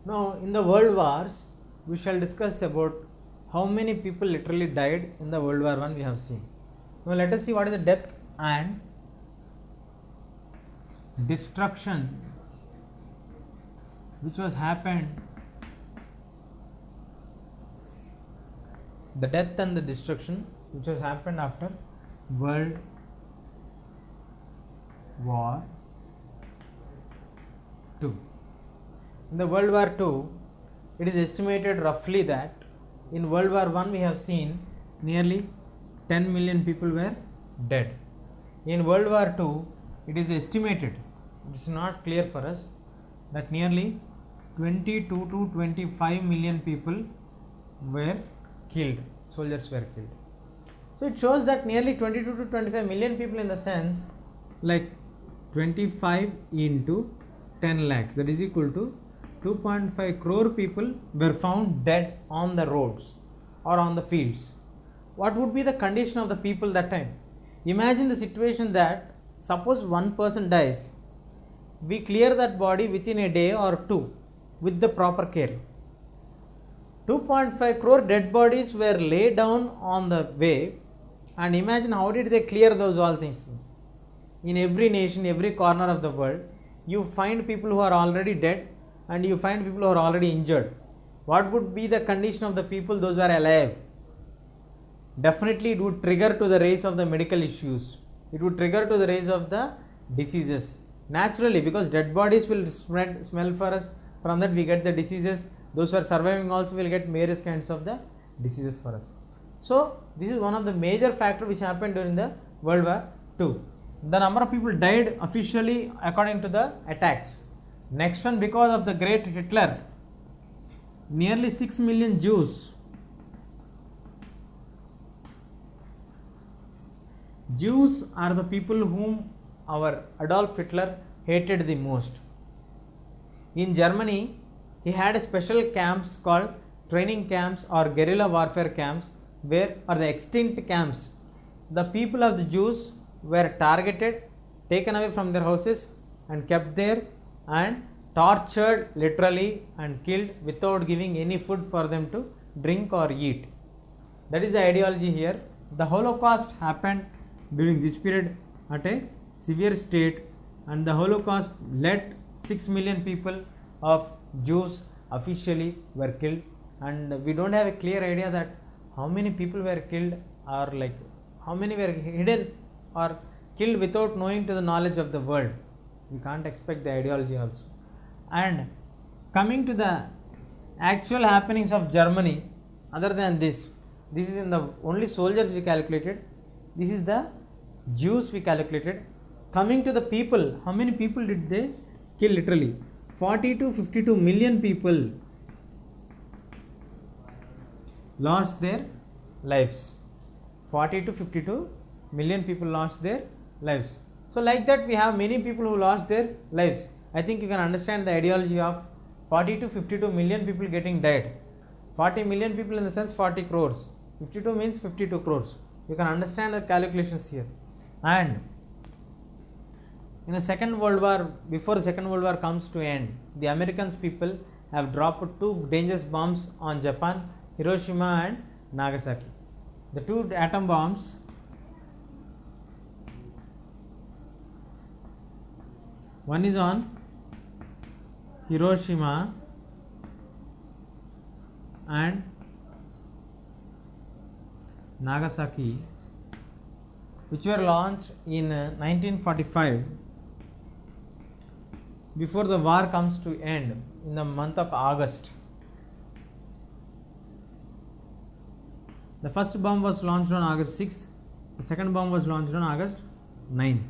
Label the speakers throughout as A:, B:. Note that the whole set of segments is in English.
A: Now, in the world wars, we shall discuss about how many people literally died in the World War I we have seen. Now, let us see what is the death and destruction which was happened. The death and the destruction which has happened after World War II. In the World War II, it is estimated roughly that in World War I we have seen nearly 10 million people were dead. In World War II, it is estimated, it is not clear for us, that nearly 22 to 25 million people were killed, soldiers were killed. So it shows that nearly 22 to 25 million people, in the sense like 25 into 10 lakhs, that is equal to 2.5 crore people were found dead on the roads or on the fields. What would be the condition of the people that time? Imagine the situation that suppose one person dies, we clear that body within a day or two with the proper care. 2.5 crore dead bodies were laid down on the way, and imagine how did they clear those all things. In every nation, every corner of the world, you find people who are already dead and you find people who are already injured. What would be the condition of the people those who are alive? Definitely it would trigger to the rise of the medical issues. It would trigger to the rise of the diseases. Naturally, because dead bodies will smell for us, from that we get the diseases. Those who are surviving also will get various kinds of the diseases for us. So this is one of the major factors which happened during the World War II. The number of people died officially according to the attacks. Next one, because of the great Hitler, nearly 6 million Jews. Jews are the people whom our Adolf Hitler hated the most. In Germany, he had a special camps called training camps or guerrilla warfare camps, where are the extinct camps. The people of the Jews were targeted, taken away from their houses and kept there and tortured literally and killed without giving any food for them to drink or eat. That is the ideology here. The Holocaust happened during this period at a severe state, and the Holocaust led 6 million people of Jews officially were killed, and we don't have a clear idea that how many people were killed, or like how many were hidden or killed without knowing to the knowledge of the world. We can't expect the ideology also. And coming to the actual happenings of Germany, other than this is in the only soldiers we calculated, this is the Jews we calculated. Coming to the people, how many people did they kill literally? 40 to 52 million people lost their lives. 40 to 52 million people lost their lives. So like that we have many people who lost their lives. I think you can understand the ideology of 40 to 52 million people getting died. 40 million people in the sense 40 crores. 52 means 52 crores. You can understand the calculations here. And in the Second World War, before the Second World War comes to end, the Americans people have dropped two dangerous bombs on Japan, Hiroshima and Nagasaki. The two atom bombs, one is on Hiroshima and Nagasaki, which were launched in 1945, before the war comes to end in the month of August. The first bomb was launched on August 6th, the second bomb was launched on August 9th.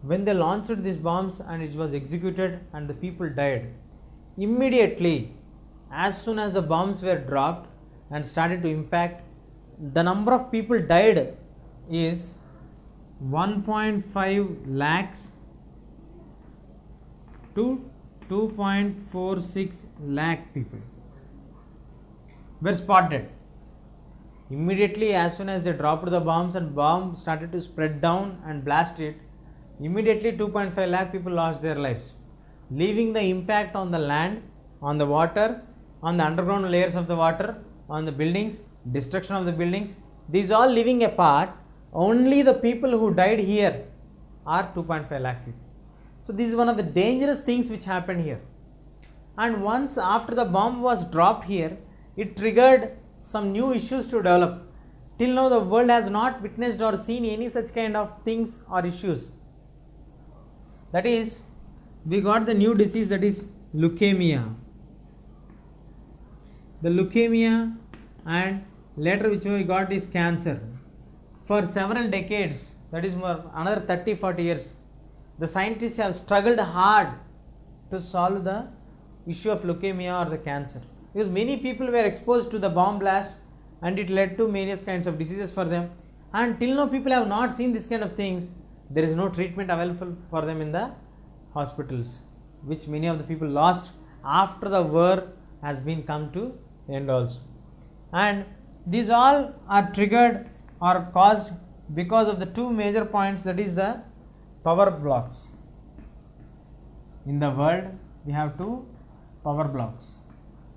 A: When they launched these bombs and it was executed and the people died, immediately, as soon as the bombs were dropped and started to impact, the number of people died is 1.5 lakhs to 2.46 lakh people were spotted. Immediately, as soon as they dropped the bombs and bomb started to spread down and blast it, immediately 2.5 lakh people lost their lives, leaving the impact on the land on the water, on the underground layers of the water, on the buildings, destruction of the buildings. These all living apart. Only the people who died here are 2.5 lakh people. So this is one of the dangerous things which happened here. And once after the bomb was dropped here, it triggered some new issues to develop. Till now the world has not witnessed or seen any such kind of things or issues. That is, we got the new disease, that is leukemia. The leukemia, and later which we got is cancer. For several decades, that is more another 30-40 years, the scientists have struggled hard to solve the issue of leukemia or the cancer, because many people were exposed to the bomb blast and it led to various kinds of diseases for them, and till now people have not seen this kind of things. There is no treatment available for them in the hospitals, which many of the people lost after the war has been come to end also. And these all are triggered or caused because of the two major points, that is the power blocks. In the world we have two power blocks.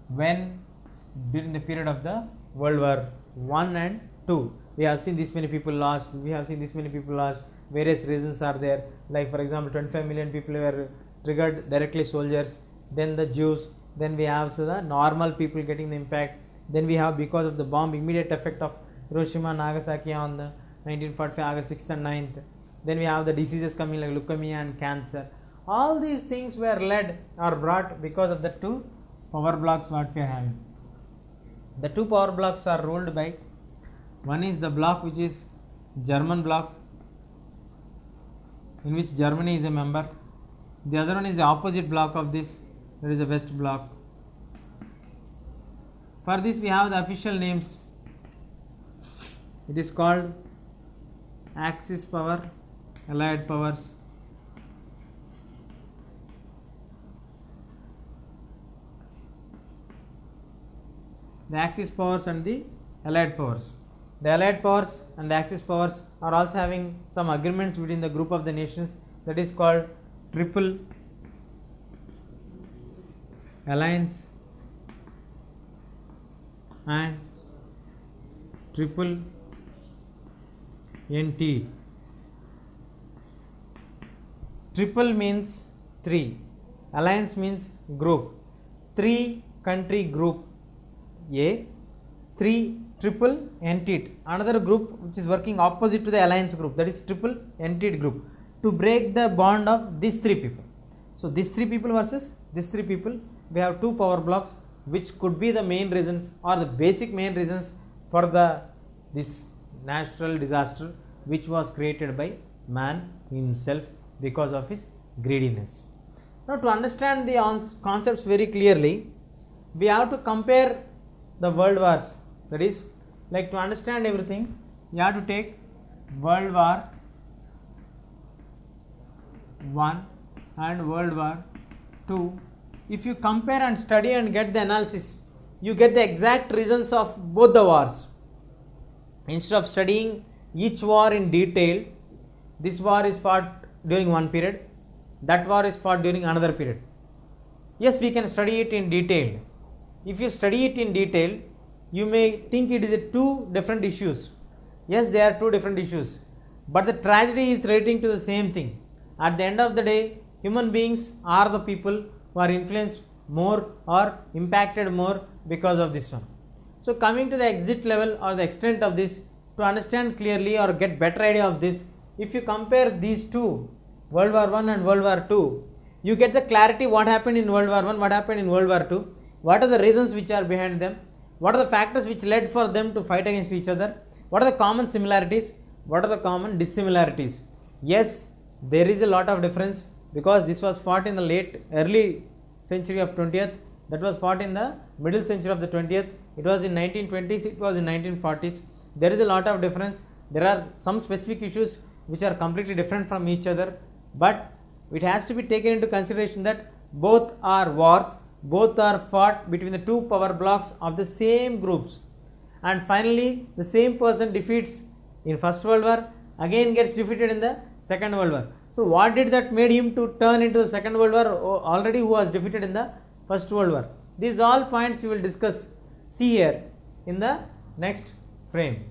A: When during the period of the World War I and II, we have seen this many people lost, various reasons are there, like for example 25 million people were triggered directly, soldiers, then the Jews, then we have the normal people getting the impact, then we have because of the bomb immediate effect of Hiroshima, Nagasaki on the 1945 August 6th and 9th, then we have the diseases coming like leukemia and cancer. All these things were led or brought because of the two power blocks what we are having. The two power blocks are ruled by, one is the block which is German block, in which Germany is a member. The other one is the opposite block of this, that is the West block. For this we have the official names. It is called Axis power, Allied powers. The Axis powers and the Allied powers. The Allied powers and the Axis powers are also having some agreements between the group of the nations, that is called Triple Alliance and Triple Entente. Triple means three, alliance means group, three country group A, three triple entity, another group which is working opposite to the alliance group, that is triple entity group, to break the bond of these three people. So these three people versus these three people, we have two power blocks which could be the main reasons or the basic main reasons for this natural disaster which was created by man himself because of his greediness. Now to understand the concepts very clearly, we have to compare the world wars, that is, like to understand everything, you have to take World War I and World War II. If you compare and study and get the analysis, you get the exact reasons of both the wars. Instead of studying each war in detail, this war is fought during one period, that war is fought during another period. Yes, we can study it in detail. If you study it in detail, you may think it is two different issues. Yes, they are two different issues, but the tragedy is relating to the same thing. At the end of the day, human beings are the people who are influenced more or impacted more because of this one. So coming to the exit level or the extent of this, to understand clearly or get better idea of this, if you compare these two, World War I and World War II, you get the clarity what happened in World War I, what happened in World War II, what are the reasons which are behind them, what are the factors which led for them to fight against each other, what are the common similarities, what are the common dissimilarities. Yes, there is a lot of difference because this was fought in the early century of 20th, that was fought in the middle century of the 20th, it was in 1920s, it was in 1940s. There is a lot of difference. There are some specific issues which are completely different from each other, but it has to be taken into consideration that both are wars, both are fought between the two power blocks of the same groups, and finally the same person defeats in First World War, again gets defeated in the Second World War. So what did that made him to turn into the Second World War already, who was defeated in the First World War. These all points we will discuss, see here in the next frame.